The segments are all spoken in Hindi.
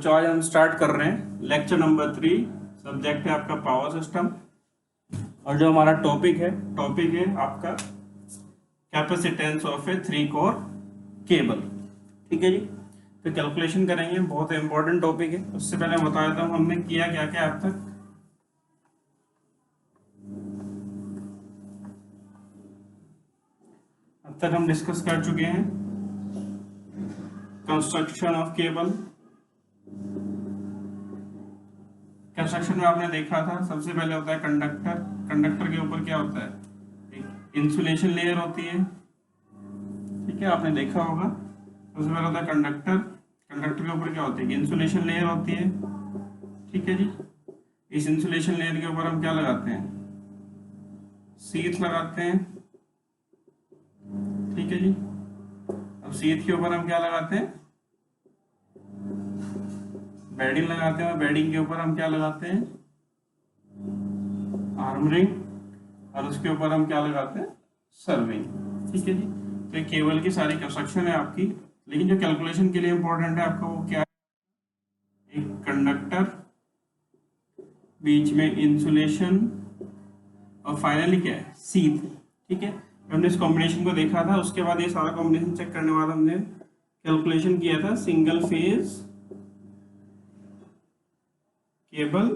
बच्चों आज हम स्टार्ट कर रहे हैं लेक्चर नंबर 3। सब्जेक्ट है आपका पावर सिस्टम और जो हमारा टॉपिक है आपका capacitance of A 3 core cable. ठीक है जी, तो कैलकुलेशन करेंगे, बहुत इंपॉर्टेंट टॉपिक है। उससे पहले मैं बता देता हूँ हमने किया क्या क्या अब तक। हम डिस्कस कर चुके हैं कंस्ट्रक्शन ऑफ केबल। कंस्ट्रक्शन में आपने देखा था सबसे पहले होता है कंडक्टर के ऊपर क्या होता है, एक इंसुलेशन लेयर होती है। ठीक है, आपने देखा होगा सबसे पहले होता है कंडक्टर के ऊपर क्या होती है, इंसुलेशन लेयर होती है। ठीक है जी, इस इंसुलेशन लेयर के ऊपर हम क्या लगाते हैं, शीट लगाते हैं। ठीक है जी, अब शीट के ऊपर हम क्या लगाते हैं, बेडिंग लगाते हैं। बेडिंग के ऊपर हम क्या लगाते हैं, आर्मरिंग, और उसके ऊपर हम क्या लगाते हैं, सर्विंग। ठीक है जी, तो ये केबल की सारी कंस्ट्रक्शन है आपकी। लेकिन जो कैलकुलेशन के लिए इंपॉर्टेंट है आपका वो क्या है, एक कंडक्टर, बीच में इंसुलेशन और फाइनली क्या है, शीट। ठीक है, हमने इस कॉम्बिनेशन को देखा था, उसके बाद ये सारा कॉम्बिनेशन चेक करने बाद हमने कैलकुलेशन किया था सिंगल फेज केबल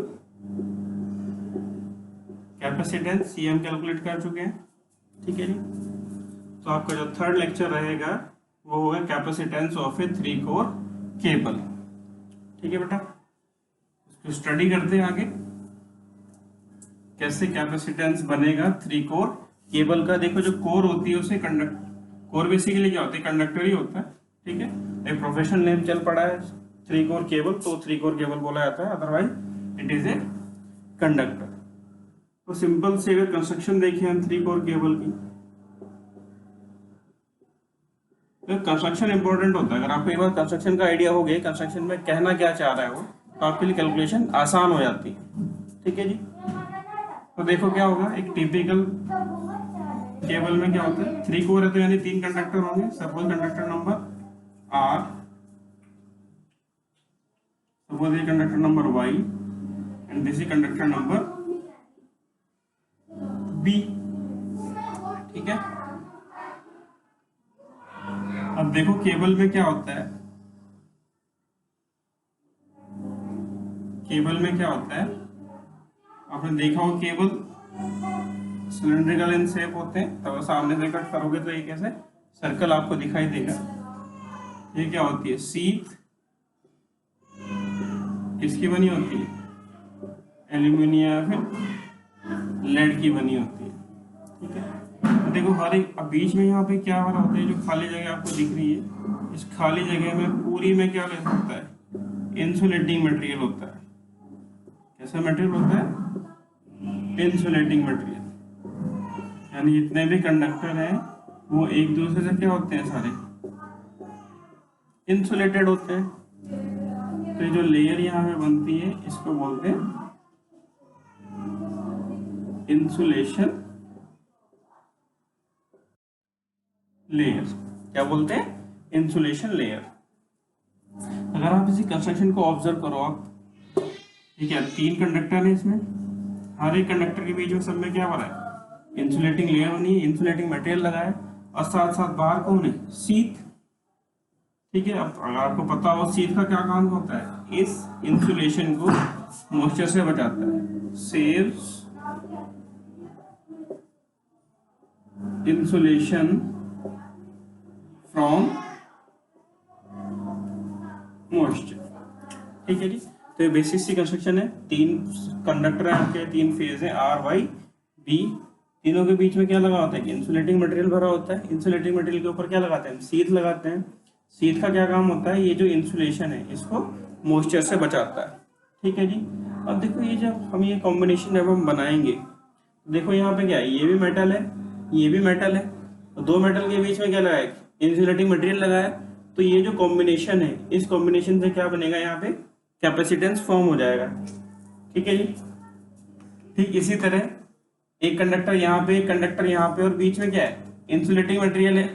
कैपेसिटेंस, ये हम कैलकुलेट कर चुके हैं। ठीक है जी, तो आपका जो थर्ड लेक्चर रहेगा वो होगा capacitance of A 3 core cable. ठीक है बेटा, इसको स्टडी करते हैं आगे कैसे कैपेसिटेंस बनेगा 3 कोर केबल का। देखो जो कोर होती है उसे कोर बेसिकली क्या होता है, कंडक्टर ही होता है। ठीक है, एक प्रोफेशनल नेम चल पड़ा है 3 कोर केबल, तो 3 कोर केबल बोला जाता है, otherwise it is a conductor. तो सिंपल से अगर कंस्ट्रक्शन देखिए हम 3 कोर केबल की, तो कंस्ट्रक्शन इंपॉर्टेंट होता है। अगर आपको एक बार कंस्ट्रक्शन का आइडिया हो गया कंस्ट्रक्शन में कहना क्या चाह रहा है वो, तो आपके लिए कैलकुलेशन आसान हो जाती है। ठीक है जी, तो देखो क्या होगा, एक टिपिकल केबल में क्या होता है, 3 कोर है तो यानी 3 कंडक्टर होंगे। Suppose conductor number R, suppose ये conductor number Y and this is conductor number B। ठीक है, अब देखो केबल में क्या होता है, केबल में क्या होता है, आपने देखा हो केबल सिलिंड्रिकल इन शेप होते हैं, तब सामने से कट करोगे तो एक ऐसे सर्कल आपको दिखाई देगा। ये क्या होती है, शीट किसकी बनी होती है, एल्यूमिनियम फिर लेड की बनी होती है। ठीक है, तो देखो हर एक, अब बीच में यहाँ पे क्या हो रहा होता है, जो खाली जगह आपको दिख रही है, इस खाली जगह में पूरी में क्या ले सकता है, इंसुलेटिंग मटेरियल होता है। कैसा मटेरियल होता है, इंसुलेटिंग मटेरियल, यानी जितने भी कंडक्टर हैं वो एक दूसरे से क्या होते हैं, सारे इंसुलेटेड होते हैं। तो ये जो लेयर यहाँ पे बनती है इसको बोलते हैं इंसुलेशन लेयर। क्या बोलते हैं, इंसुलेशन लेयर। अगर आप इसी कंस्ट्रक्शन को ऑब्जर्व करो आप, ठीक है, 3 कंडक्टर है इसमें, हर एक कंडक्टर के बीच में सब में क्या बना है, इंसुलेटिंग लेयर बनी है, इंसुलेटिंग मटेरियल लगा है, और साथ साथ बाहर कौन है, शीट। ठीक है, अब अगर आपको पता हो शीट का क्या काम होता है, इस इंसुलेशन को मॉइस्चर से बचाता है, सेव्स इंसुलेशन फ्रॉम मॉइस्चर। ठीक है जी, तो ये बेसिक सी कंस्ट्रक्शन है। 3 कंडक्टर है आपके, 3 फेज है R Y B, तीनों के बीच में क्या लगा होता है, इंसुलेटिंग मटेरियल भरा होता है। इंसुलेटिंग मटेरियल के ऊपर क्या लगाते हैं, शीट लगाते हैं। शीट का क्या काम होता है, ये जो इंसुलेशन है इसको मॉइस्चर से बचाता है। ठीक है जी, अब देखो ये जब हम ये कॉम्बिनेशन जब हम बनाएंगे, देखो यहाँ पे क्या है, ये भी मेटल है, ये भी मेटल है, तो 2 मेटल के बीच में क्या लगा है, इंसुलेटिंग मटेरियल लगा है। तो ये जो कॉम्बिनेशन है, इस कॉम्बिनेशन से क्या बनेगा, यहाँ पे कैपेसिटेंस फॉर्म हो जाएगा। ठीक है जी, ठीक इसी तरह एक कंडक्टर यहाँ पे, एक कंडक्टर यहाँ पे, और बीच में क्या है, इंसुलेटिंग मटेरियल है।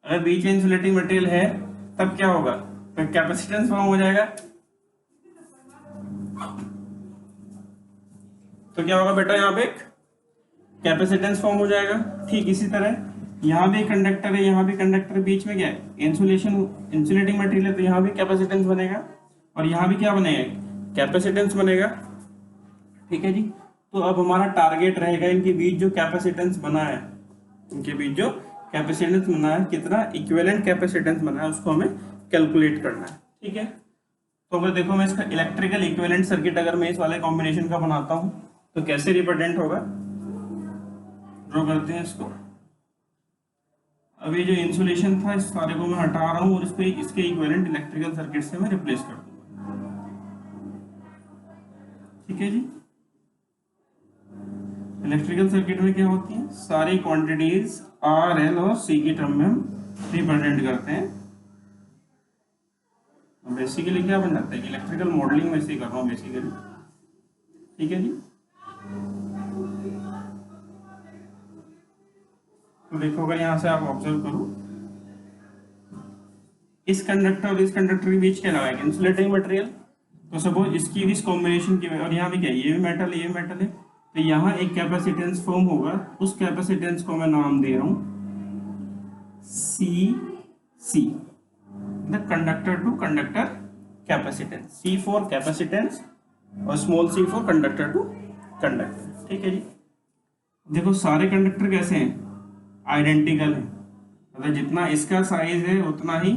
अगर बीच में इंसुलेटिंग मटेरियल है तब क्या होगा, तो कैपेसिटेंस फॉर्म हो जाएगा। तो क्या होगा बेटा, यहाँ पे एक कैपेसिटेंस फॉर्म हो जाएगा। ठीक इसी तरह यहाँ भी कंडक्टर है, यहाँ भी कंडक्टर है, बीच में क्या है, इंसुलेटिंग मटेरियल है, तो यहाँ भी कैपेसिटेंस बनेगा और यहाँ भी क्या बनेगा, कैपेसिटेंस बनेगा। ठीक है जी। तो अब हमारा टारगेट रहेगा इनके बीच जो कैपेसिटेंस बना है, इनके बीच जो कैपेसिटेंस बना है, कितना इक्विवेलेंट कैपेसिटेंस बना है, उसको हमें कैलकुलेट करना है। ठीक है। तो अगर देखो मैं इसका इलेक्ट्रिकल इक्विवेलेंट सर्किट अगर मैं इस वाले कॉम्बिनेशन का बनाता हूं तो कैसे रिप्रेजेंट होगा, ड्रॉ करते हैं इसको। अभी जो इंसुलेशन था इस सारे को मैं हटा रहा हूं और इसको इसके इक्विवेलेंट इलेक्ट्रिकल सर्किट से मैं रिप्लेस कर दूंगा। ठीक है जी। इलेक्ट्रिकल सर्किट में क्या होती है, सारी क्वांटिटीज आर, एल और सी की टर्म में हम रिप्रेजेंट करते हैं। बेसिकली क्या बन जाता है कि इलेक्ट्रिकल मॉडलिंग में से कर रहा हूँ बेसिकली। ठीक है जी। तो देखो अगर यहाँ से आप ऑब्जर्व करो, इस कंडक्टर और इस कंडक्टर के बीच क्या लगा है, इंसुलेटिंग मटेरियल। तो सपोज इसकी भी इस कॉम्बिनेशन की, और यहाँ भी क्या है, ये भी मेटल है, ये भी मेटल है, तो यहाँ एक कैपेसिटेंस फॉर्म होगा। उस कैपेसिटेंस को मैं नाम दे रहा हूँ C C, the conductor to conductor capacitance. C for capacitance और small C for conductor to conductor. ठीक है जी। देखो सारे कंडक्टर कैसे हैं, आइडेंटिकल है, मतलब जितना इसका साइज है उतना ही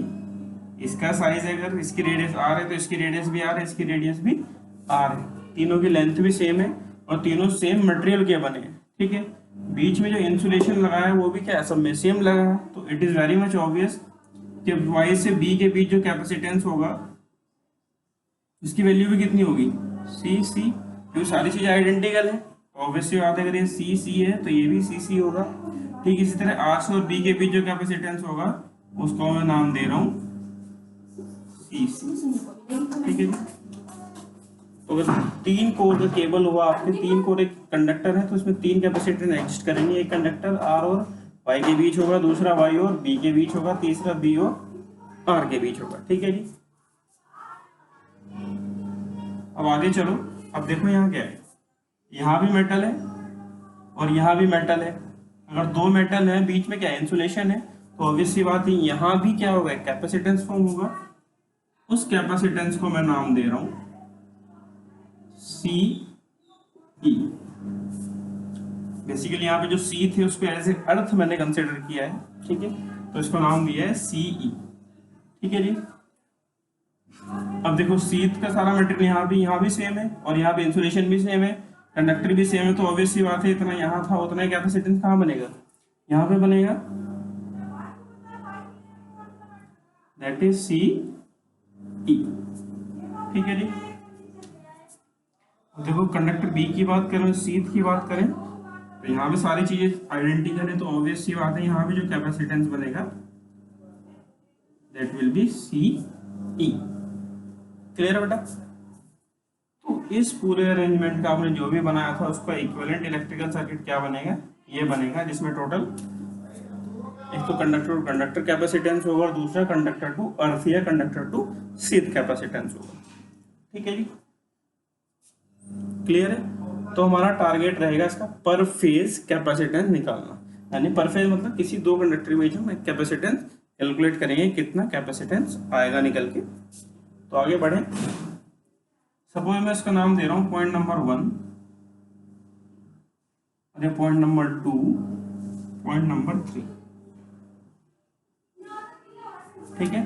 इसका साइज है। अगर इसकी रेडियस आर है तो इसकी रेडियस भी आर है, इसकी रेडियस भी आर है, तीनों की लेंथ भी सेम है और तीनों सेम मटेरियल के बने हैं। ठीक है। बीच में जो इंसुलेशन लगा है वो भी क्या है, सब में सेम लगा है। तो it is very much obvious कि वाई से बी के बीच जो कैपेसिटेंस होगा इसकी वैल्यू भी कितनी होगी, सी सी, क्योंकि सारी चीजें आइडेंटिकल है। ऑब्वियसली बात है, अगर ये सी सी है तो ये भी सी सी होगा। ठीक इसी तरह आर से और बी के बीच जो कैपेसिटेंस होगा उसको मैं नाम दे रहा हूँ सी सी। ठीक है। तो अगर 3 कोर का केबल हुआ आपके, 3 कोर एक कंडक्टर है तो इसमें 3 कैपेसिटेंस एग्जिस्ट करेंगे। एक कंडक्टर आर और वाई के बीच होगा, दूसरा वाई और बी के बीच होगा, तीसरा बी और आर के बीच होगा। ठीक है जी। अब आगे चलो, अब देखो यहाँ क्या है, यहाँ भी मेटल है और यहाँ भी मेटल है। अगर 2 मेटल है, बीच में क्या है, इंसुलेशन है, तो ऑब्वियस सी बात है यहाँ भी क्या होगा, कैपेसिटेंस फॉर्म होगा। उस कैपेसिटेंस को मैं नाम दे रहा हूं सी ई। बेसिकली यहाँ पे जो सी थे उसको एज ए अर्थ मैंने कंसिडर किया है। ठीक है। तो इसको नाम दिया है सी ई। ठीक है जी। अब देखो शीट का सारा मटेरियल यहाँ भी सेम है और यहाँ पे इंसुलेशन भी सेम है, कंडक्टर भी सेम है, तो ऑब्वियस सी बात है इतना यहाँ था उतना ही कैपेसिटेंस कहाँ बनेगा, यहाँ पे बनेगा, दैट इज सी ई। ठीक है जी। देखो कंडक्टर बी की बात करें, शीट की बात करें, तो यहाँ पे सारी चीजें आइडेंटिकल है, तो ऑब्वियस सी बात है यहाँ पे जो कैपेसिटेंस बनेगा that will be C E. Clear है बेटा। तो इस पूरे अरेंजमेंट का आपने जो भी बनाया था उसका इक्विवेलेंट इलेक्ट्रिकल सर्किट क्या बनेगा, ये बनेगा, जिसमें टोटल एक तो कंडक्टर टू कंडक्टर कैपेसिटेंस होगा और दूसरा कंडक्टर टू अर्थ या कंडक्टर टू शीट कैपेसिटेंस होगा। ठीक है जी। क्लियर है। तो हमारा टारगेट रहेगा इसका पर फेज कैपेसिटेंस निकालना, यानी पर फेज मतलब किसी 2 कंडक्टर के बीच में कैपेसिटेंस कैलकुलेट करेंगे कितना कैपेसिटेंस आएगा निकल के। तो आगे बढ़े। सपोज मैं इसका नाम दे रहा हूं पॉइंट नंबर 1, अरे पॉइंट नंबर 2, पॉइंट नंबर 3। ठीक है।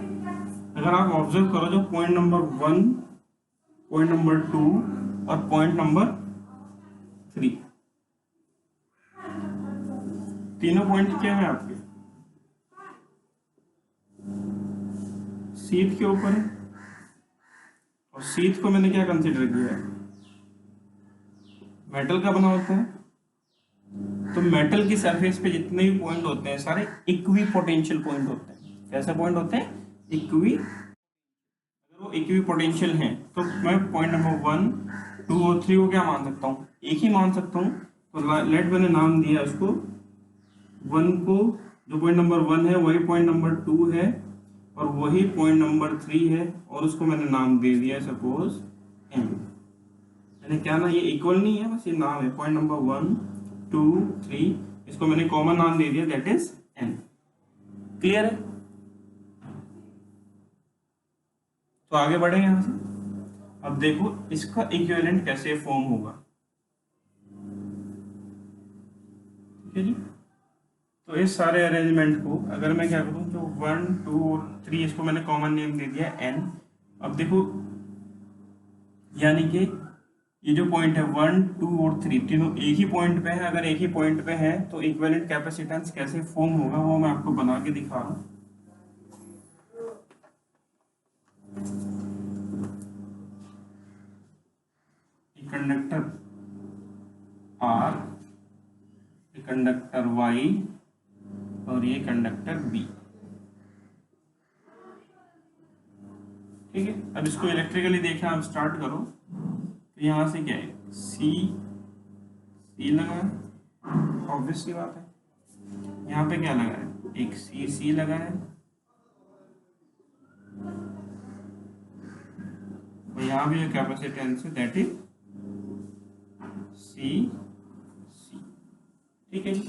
अगर आप ऑब्जर्व करो जो पॉइंट नंबर 1, पॉइंट नंबर 2 और पॉइंट नंबर 3, तीनों पॉइंट क्या है आपके, शीट के ऊपर है, और शीट को मैंने क्या कंसीडर किया है, मेटल का बना होता है। तो मेटल की सरफेस पे जितने भी पॉइंट होते हैं सारे इक्वी पोटेंशियल पॉइंट होते हैं। कैसे पॉइंट होते हैं, इक्वी। अगर वो इक्वी पोटेंशियल हैं तो मैं पॉइंट नंबर 1, 2 और 3 को क्या मान सकता हूँ, एक ही मान सकता हूँ। तो लेट मैंने नाम दिया उसको 1 को, जो पॉइंट नंबर 1 है वही पॉइंट नंबर 2 है और वही पॉइंट नंबर 3 है, और उसको मैंने नाम दे दिया सपोज M। मैंने क्या ना, ये इक्वल नहीं है, बस ये नाम है, पॉइंट नंबर 1 2 3, इसको मैंने कॉमन नाम दे दिया, दैट इज n। क्लियर है? तो आगे बढ़े यहां से। अब देखो इसका इक्विवेलेंट कैसे फॉर्म होगा। ठीक है जी। तो इस सारे अरेंजमेंट को अगर मैं क्या करूं, तो 1 2 और 3 इसको मैंने कॉमन नेम दे दिया n। अब देखो यानी कि ये जो पॉइंट है 1 2 और 3 तीनों एक ही पॉइंट पे है। अगर एक ही पॉइंट पे है तो इक्विवेलेंट कैपेसिटेंस कैसे फॉर्म होगा वो मैं आपको बना के दिखा रहा हूँ। कंडक्टर R, कंडक्टर Y और ये कंडक्टर B। ठीक है, अब इसको इलेक्ट्रिकली देखना आप स्टार्ट करो। तो यहाँ से क्या है, सी लगा है, ऑब्वियस सी बात है। यहाँ पे क्या लगा है, एक सी लगा है, और यहाँ भी जो कैपेसिटेंस है दैट इज सी। ठीक है जी।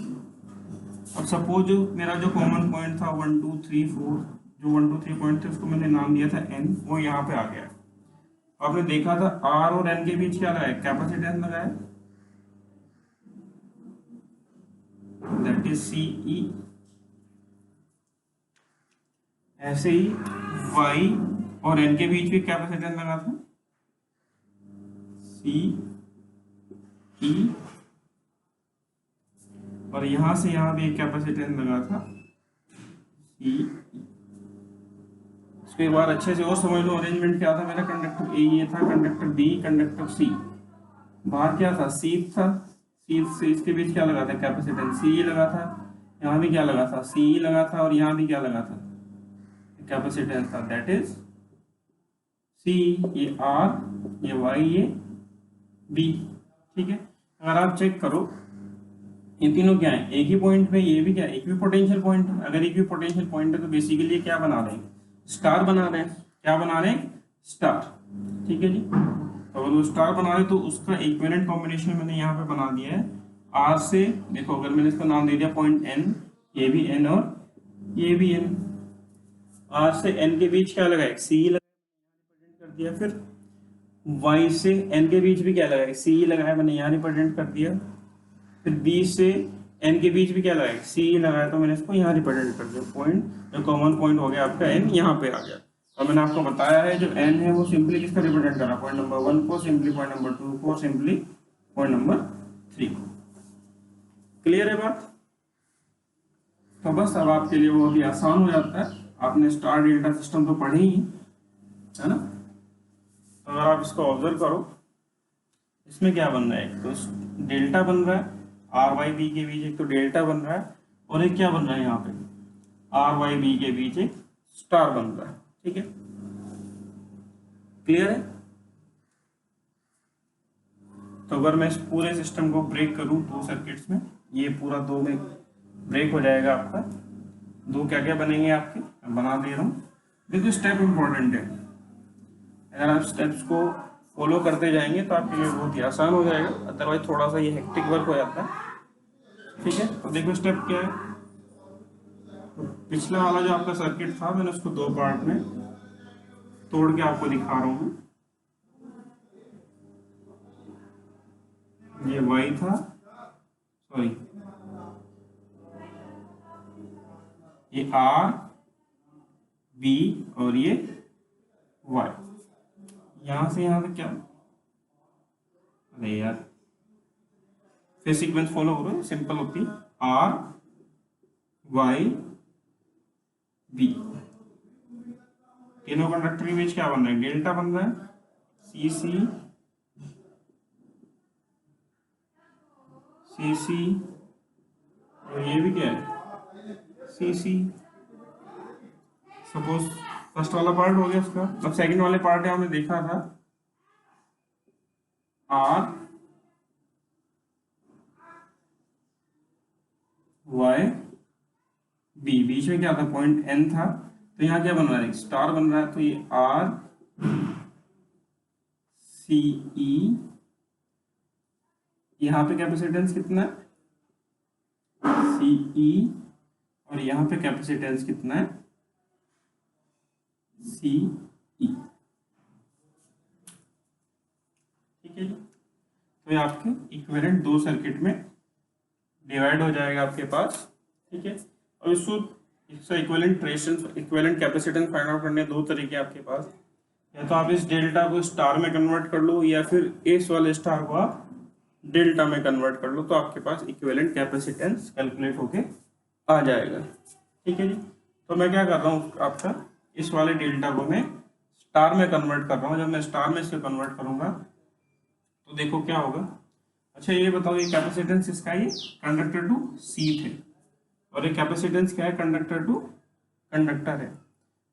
अब सपोज जो मेरा जो कॉमन पॉइंट था 1 2 3 4, जो 1 2 3 पॉइंट थे उसको मैंने नाम दिया था n, वो यहाँ पे आ गया। आपने देखा था r और n के बीच क्या लगा है, कैपेसिटेंस लगा है, दैट इज सी ई। ऐसे ही y और n के बीच भी कैपेसिटेंस लगा था, सी ई। और यहां से यहां भी एक कैपेसिटेंस लगा था, सी। इसको एक बार अच्छे से और समझ लो, अरेंजमेंट क्या था मेरा, कंडक्टर ए ये था, कंडक्टर बी, कंडक्टर सी, बाहर क्या था, सी था, सी से इसके बीच क्या लगा था, कैपेसिटेंस सी लगा था, यहाँ भी क्या लगा था, सी लगा था, और यहाँ भी क्या लगा था, कैपेसिटेंस था, दैट इज सी। ये आर, ये वाई, ये बी। ठीक है, अगर आप चेक करो ये तीनों क्या है, एक ही पॉइंट पे, ये भी क्या है, इक्विपोटेंशियल पॉइंट है। अगर इक्विपोटेंशियल पॉइंट है तो बेसिकली क्या बना रहे हैं, स्टार बना रहे हैं। क्या बना रहे हैं, स्टार। ठीक है जी। तो अगर वो स्टार बना रहे तो उसका इक्विवेलेंट कॉम्बिनेशन मैंने यहाँ पे बना दिया है आर से। देखो अगर मैंने इसका नाम दे दिया पॉइंट एन, ये भी एन और ये भी एन, आर से एन के बीच क्या लगाए, सी लगाया, कर दिया। फिर वाई से एन के बीच भी क्या लगाया, सी लगाया, मैंने यहाँ रिप्रेजेंट कर दिया। फिर बी से एन के बीच भी क्या लगाया, सी लगाया, तो मैंने इसको यहाँ रिप्रेजेंट कर दिया। पॉइंट जो कॉमन पॉइंट हो गया आपका एन, यहाँ पे आ गया। और मैंने आपको बताया है जो एन है वो सिंपली किसका रिप्रेजेंट करा, पॉइंट नंबर 1 को, सिंपली पॉइंट नंबर 2 को, सिंपली पॉइंट नंबर 3 को। क्लियर है बात? तो बस अब आपके लिए बहुत ही आसान हो जाता है। आपने स्टार डेल्टा सिस्टम तो पढ़े ही है ना। तो अगर आप इसको ऑब्जर्व करो, इसमें क्या बन रहा है, तो डेल्टा बन रहा है आर वाई बी के बीच, एक तो डेल्टा बन रहा है, और एक क्या बन रहा है यहाँ पे, आर वाई बी के बीच एक स्टार बन रहा है। ठीक है, क्लियर है? तो अगर मैं इस पूरे सिस्टम को ब्रेक करूं 2 सर्किट्स में, ये पूरा 2 में ब्रेक हो जाएगा आपका। 2 क्या क्या बनेंगे आपके, मैं बना दे रहा हूँ। देखो स्टेप इंपॉर्टेंट है, अगर आप स्टेप्स को फॉलो करते जाएंगे तो आपके लिए बहुत ही आसान हो जाएगा, अदरवाइज थोड़ा सा ये हेक्टिक वर्क हो जाता है। ठीक है, तो देखो स्टेप क्या है। तो पिछला वाला जो आपका सर्किट था मैंने उसको 2 पार्ट में तोड़ के आपको दिखा रहा हूँ। ये y था, सॉरी ये r b और ये y। यहां से यहां तक क्या, अरे यार फिर सीक्वेंस फॉलो करो, सिंपल होती है, r y b। तीनों कंडक्टर के बीच क्या बन रहा है, डेल्टा बन रहा है, सी सी सी सी, और ये भी क्या है, सी सी। सपोज फर्स्ट वाला पार्ट हो गया उसका, अब सेकंड वाले पार्ट है, हमने देखा था आर वाई बी, बीच में क्या था, पॉइंट एन था, तो यहाँ क्या बन रहा है, स्टार बन रहा है। तो ये आर सी ई यहाँ पे कैपेसिटेंस कितना है CE, और यहाँ पे कैपेसिटेंस कितना है CE। ठीक है जी, तो ये आपके इक्विवेलेंट दो सर्किट में डिवाइड हो जाएगा आपके पास। ठीक है, और इसका equivalent resistance, equivalent capacitance find out करने दो तरीके आपके पास, या तो आप इस डेल्टा को स्टार में कन्वर्ट कर लो, या फिर इस वाले स्टार को आप डेल्टा में कन्वर्ट कर लो, तो आपके पास इक्विवेलेंट कैपेसिटेंस कैलकुलेट होके आ जाएगा। ठीक है जी, तो मैं क्या कर रहा हूँ, आपका इस वाले डेल्टा को मैं स्टार में कन्वर्ट कर रहा हूँ। जब मैं स्टार में इसे कन्वर्ट करूंगा तो देखो क्या होगा। अच्छा ये बताओ, ये कैपेसिटेंस इसका ये कंडक्टर टू सी थे, और ये कैपेसिटेंस क्या है, कंडक्टर टू कंडक्टर है।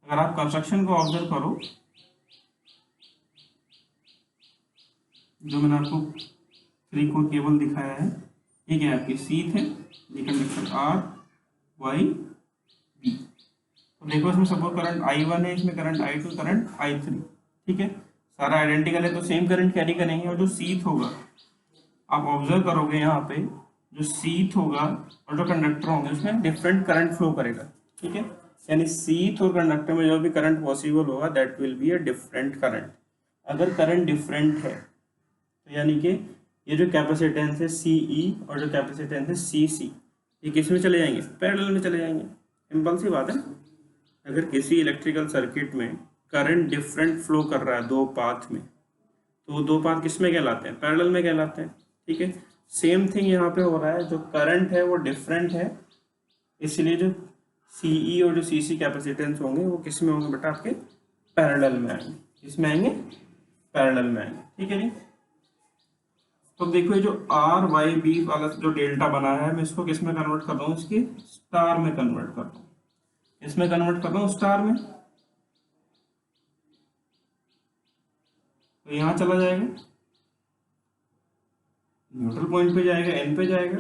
अगर आप कंस्ट्रक्शन को ऑब्जर्व करो, जो मैंने आपको 3 कोर केबल दिखाया है, ये क्या है आपकी सी थे, ये कंडक्टर आर वाई बी। तो देखो इसमें सपोज करंट I1 है, इसमें करंट I2, करंट I3। ठीक है, सारा आइडेंटिकल है तो सेम करंट कैरी करेंगे, और जो सीथ होगा आप ऑब्जर्व करोगे यहाँ पे, जो सीथ होगा और जो कंडक्टर होंगे उसमें डिफरेंट करंट फ्लो करेगा। ठीक है, यानी सीथ और कंडक्टर में जो भी करंट पॉसिबल होगा that will be a different current. अगर करंट डिफरेंट है तो यानी कि ये जो कैपेसिटेंस है CE और जो कैपेसिटेंस है CC, ये किस में चले जाएंगे, पैरेलल में चले जाएंगे। सिंपल सी बात है। अगर किसी इलेक्ट्रिकल सर्किट में करंट डिफरेंट फ्लो कर रहा है दो पाथ में, तो वो दो पाथ किस में कहलाते हैं, पैरेलल में कहलाते हैं। ठीक है, सेम थिंग यहाँ पे हो रहा है, जो करंट है वो डिफरेंट है, इसलिए जो CE और जो CC कैपेसिटेंस होंगे वो किस में होंगे बेटा, आपके पैरेलल में आएंगे। किसमें आएंगे, पैरेलल में आएंगे। ठीक है जी, तो देखो ये जो RYB वाला जो डेल्टा बना है, मैं इसको किस में कन्वर्ट कर रहा हूँ, इसकी स्टार में कन्वर्ट कर रहा हूँ। इसमें कन्वर्ट कर रहा हूँ स्टार में, तो यहाँ चला जाएगा, न्यूट्रल पॉइंट पे जाएगा, N पे जाएगा।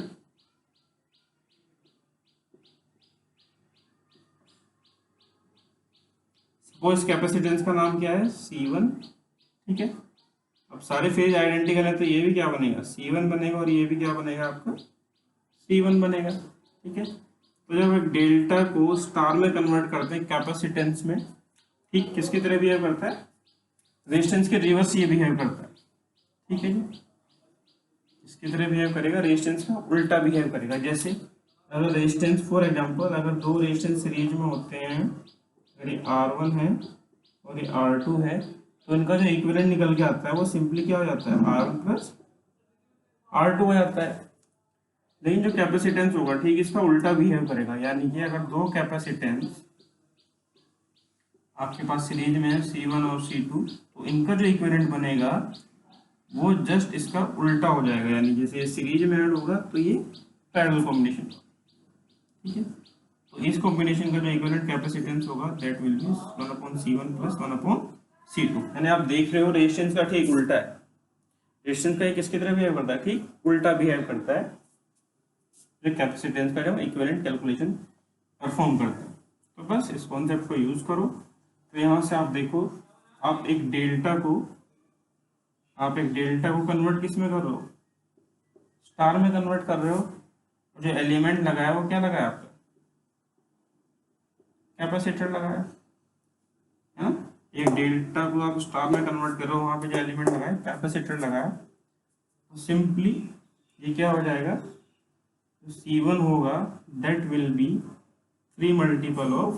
सपोज कैपेसिटेंस का नाम क्या है, C1। ठीक है, अब सारे फेज आइडेंटिकल है तो ये भी क्या बनेगा, C1 बनेगा, और ये भी क्या बनेगा आपका C1 बनेगा। ठीक है, तो जब एक डेल्टा को स्टार में कन्वर्ट करते हैं कैपेसिटेंस में, ठीक किसकी तरह बिहेव करता है, रेजिस्टेंस के रिवर्स ये बिहेव करता है। ठीक है जी, इसकी तरह बिहेव करेगा, रेजिस्टेंस का उल्टा बिहेव करेगा। जैसे अगर रेजिस्टेंस, फॉर एग्जांपल अगर दो रेजिस्टेंस सीरीज में होते हैं, अगर ये R1 है और ये R2 है, तो इनका जो इक्विवेलेंट निकल के आता है वो सिंपली क्या हो जाता है, R1 प्लस R2 हो जाता है। लेकिन जो कैपेसिटेंस होगा ठीक इसका उल्टा बिहेव करेगा, यानी कि अगर दो कैपेसिटेंस आपके पास सीरीज में है C1 और C2, तो इनका जो इक्विवेलेंट बनेगा वो जस्ट इसका उल्टा हो जाएगा, यानी जैसे ये सीरीज में ऐड होगा तो ये पैरेलल कॉम्बिनेशन। ठीक है, तो इस कॉम्बिनेशन का जो इक्विवेलेंट कैपेसिटेंस होगा that will B 1/C1 plus 1/C2। यानी आप देख रहे हो रेजिस्टेंस का ठीक उल्टा है, रेजिस्टेंस का किसकी तरह बिहेव करता है, ठीक उल्टा बिहेव करता है जो कैपेसिटेंस का जब इक्विवेलेंट कैलकुलेशन परफॉर्म करते हैं। तो बस इस कॉन्सेप्ट को यूज करो। तो यहाँ से आप देखो, आप एक डेल्टा को कन्वर्ट किस में कर रहे हो, स्टार में कन्वर्ट कर रहे हो, और जो एलिमेंट लगाया वो क्या लगाया आपका, कैपेसिटर लगाया है ना। एक डेल्टा को आप स्टार में कन्वर्ट कर रहे हो, वहां पे जो एलिमेंट लगाया कैपेसिटर लगाया, तो सिंपली ये क्या हो जाएगा, C1 होगा that will B 3 multiple of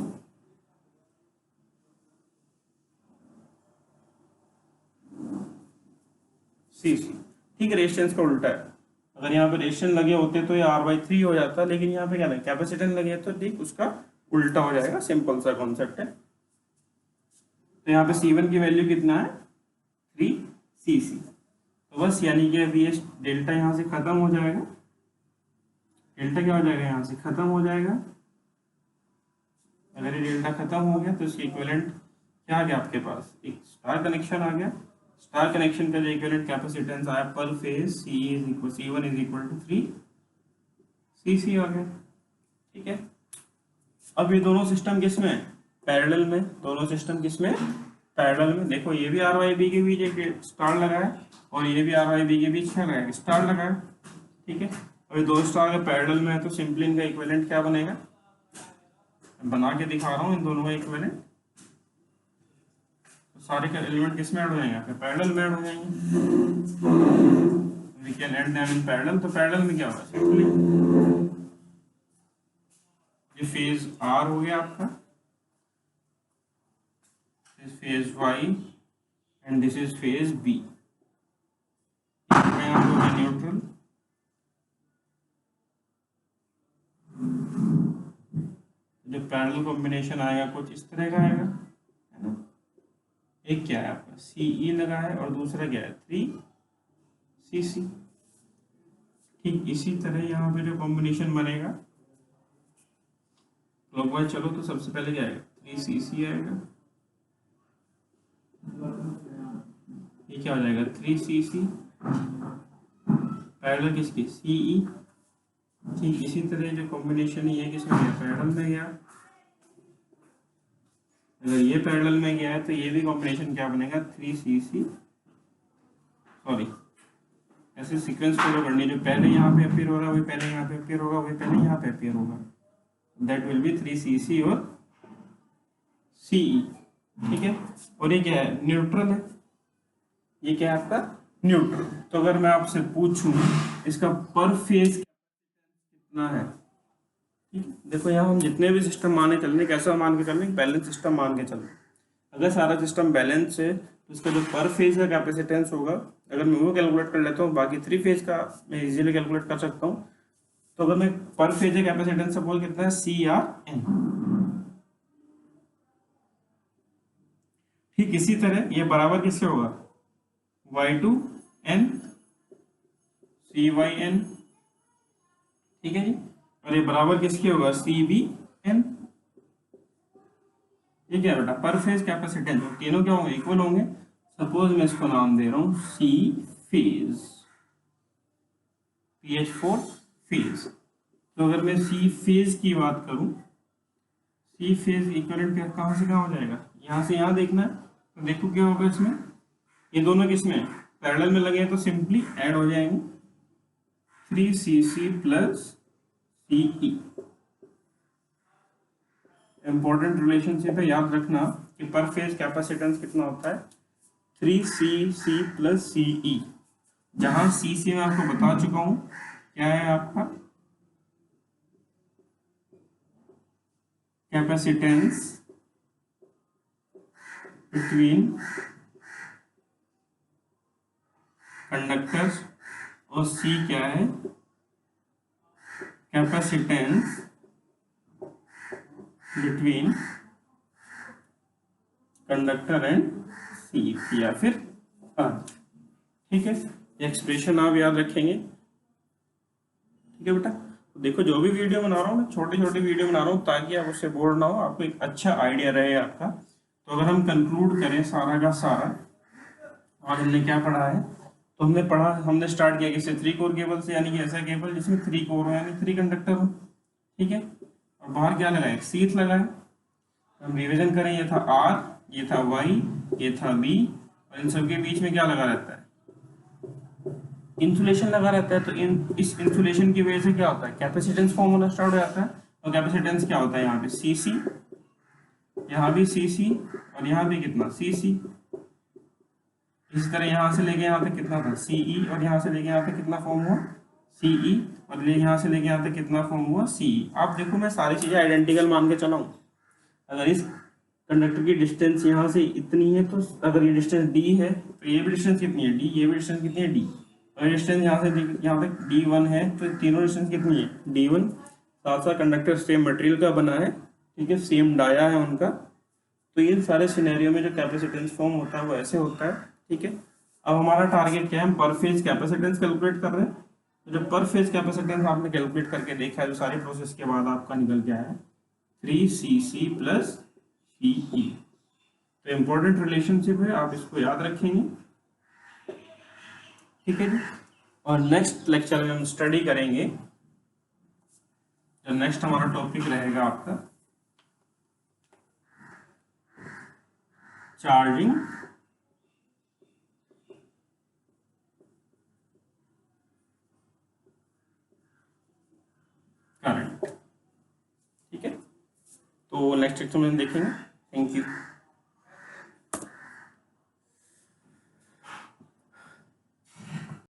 CC। ठीक है, रेजिस्टेंस का उल्टा है। अगर यहाँ पे रेजिस्टेंस लगे होते तो ये R/3 हो जाता, लेकिन यहाँ पे क्या है, कैपेसिटेंस लगे है तो ठीक उसका उल्टा हो जाएगा। सिंपल सा कॉन्सेप्ट है। तो यहाँ पे C1 की वैल्यू कितना है, 3cc। तो बस यानी कि अभी ये डेल्टा यहाँ से खत्म हो जाएगा, डेल्टा क्या हो जाएगा, यहाँ से खत्म हो जाएगा। अगर ये डेल्टा खत्म हो गया तो इसकी इक्विवेलेंट क्या आ गया आपके पास, एक स्टार कनेक्शन आ गया। स्टार कनेक्शन का जो इक्विवेलेंट कैपेसिटेंस आया पर phase C1 is equal to 3cc आ गया। ठीक है, अब ये दोनों सिस्टम किस में, पैरेलल में, दोनों सिस्टम किस में, पैरेलल में देखो, ये भी आर वाई बी के बीच एक स्टार लगा है और ये भी आर वाई बी के बीच क्या लगा है, स्टार लगा है, ठीक है। और ये दो स्टार अगर पैरेलल में है तो सिंपली इनका इक्विवेलेंट क्या बनेगा, बना के दिखा रहा हूँ इन दोनों का इक्विवेलेंट। तो सारे के एलिमेंट किस में ऐड हो जाएंगे, फिर पैरेलल में ऐड हो जाएंगे। We can add them in parallel. तो पैरेलल में क्या होगा, सिंपली ये फेज आर हो गया आपका, this phase Y and this is phase B. यहाँ पे होगा न्यूट्रल, जो पैरेलल कॉम्बिनेशन आएगा कुछ इस तरह का आएगा, है ना। एक क्या है आपका CE लगा है और दूसरा क्या है 3CC। ठीक इसी तरह यहाँ पे जो कॉम्बिनेशन बनेगा क्लॉकवाइज चलो तो सबसे पहले क्या आएगा 3CC आएगा, ये क्या हो जाएगा 3CC पैरेलल किसकी CE। ठीक इसी तरह जो कॉम्बिनेशन है ये किसमें गया, पैरेलल में गया। अगर ये पैरेलल में गया है तो ये भी कॉम्बिनेशन क्या बनेगा 3CC, सॉरी ऐसे सीक्वेंस फॉलो करनी, जो पहले यहाँ पे अपीयर हो रहा है वही पहले यहाँ पे अपीयर होगा, वही पहले यहाँ पे अपीयर होगा, दैट विल बी 3CC और CE, ठीक है। और ये क्या है न्यूट्रल है, ये क्या है आपका न्यूट्रल। तो अगर मैं आपसे पूछूं इसका पर फेज कितना है, ठीक है। देखो यहाँ हम जितने भी सिस्टम माने चल रहे, कैसा मान के चल रहे, बैलेंस सिस्टम मान के चल रहे। अगर सारा सिस्टम बैलेंस है तो इसका जो पर फेज का कैपेसिटेंस होगा, अगर मैं वो कैलकुलेट कर लेता हूँ, बाकी 3 फेज का मैं इजीली कैलकुलेट कर सकता हूँ। तो अगर मैं पर फेज का कैपेसिटेंस सपोज कितना है CRN, ठीक इसी तरह ये बराबर किससे होगा Y2N CYN, ठीक है जी। और ये बराबर किसके होगा CBN। ये क्या बेटा पर फेज कैपेसिटेंस, तीनों क्या होंगे इक्वल होंगे। सपोज मैं इसको नाम दे रहा हूँ C फेज, PH4 फेज। तो अगर मैं C फेज की बात करूं, C फेज इक्विवेलेंट कहाँ से कहाँ हो जाएगा, यहाँ से यहाँ देखना है। तो देखो क्या होगा इसमें, ये दोनों किसमें पैरेलल में लगे हैं तो सिंपली ऐड हो जाएंगे 3CC plus CE। Important relationship है, याद रखना कि पर फेज कैपेसिटेंस कितना होता है 3CC प्लस CE। जहां CC मैं आपको बता चुका हूं क्या है आपका कैपेसिटेंस बिटवीन कंडक्टर्स, और C क्या है कैपेसिटेंस बिटवीन कंडक्टर एंड सी या फिर अर्थ, ठीक है। ये एक्सप्रेशन आप याद रखेंगे, ठीक है बेटा। तो देखो जो भी वीडियो बना रहा हूँ मैं छोटी छोटी वीडियो बना रहा हूँ ताकि आप उससे बोर ना हो, आपको एक अच्छा आइडिया रहे आपका। तो अगर हम कंक्लूड करें सारा का सारा, आज हमने क्या पढ़ा है, तो हमने स्टार्ट किया किससे 3 कोर केबल से, यानी कि ऐसा केबल जिसमें 3 कोर हो यानी 3 कंडक्टर हो, ठीक है। और बाहर क्या लगा है, शीथ लगा है। हम रिवीजन करें, ये था R, ये था Y, ये था B, और इन सबके बीच में क्या लगा रहता है, इंसुलेशन लगा रहता है। तो इस इंसुलेशन की वजह से क्या होता है, कैपेसिटेंस फॉर्म होना स्टार्ट हो जाता है। और कैपेसिटेंस क्या होता है, यहाँ पे CC, यहाँ भी CC, और यहाँ भी कितना CC। इसी तरह यहाँ से लेके यहाँ तक कितना था CE, और यहाँ से लेके यहाँ तक कितना फॉर्म हुआ CE, और यहाँ से लेके यहाँ तक कितना फॉर्म हुआ CE। आप देखो मैं सारी चीजें आइडेंटिकल मान के चला हूँ। अगर इस कंडक्टर की डिस्टेंस यहाँ से इतनी है, तो अगर ये डिस्टेंस D है तो ये भी डिस्टेंस कितनी है D, ये भी डिस्टेंस कितनी है D, और डिस्टेंस यहाँ से यहाँ तक D1 है, तो तीनों डिस्टेंस कितनी है D1। साथ साथ कंडक्टर सेम मटेरियल का बना है, ठीक है, सेम डाया है उनका। तो ये सारे सिनेरियो में जो कैपेसिटेंस फॉर्म होता है वो ऐसे होता है, ठीक है। अब हमारा टारगेट क्या है, हम पर फेज कैपेसिटेंस कैलकुलेट कर रहे हैं। तो जब पर फेज कैपेसिटेंस आपने कैलकुलेट करके देखा है, जो सारी प्रोसेस के बाद आपका निकल गया है 3CC प्लस CE। तो इम्पोर्टेंट रिलेशनशिप है, आप इसको याद रखेंगे, ठीक है जी। और नेक्स्ट लेक्चर में हम स्टडी करेंगे, जो नेक्स्ट हमारा टॉपिक रहेगा आपका चार्जिंग करंट। ठीक है, तो नेक्स्ट लेक्चर में देखेंगे। Thank you.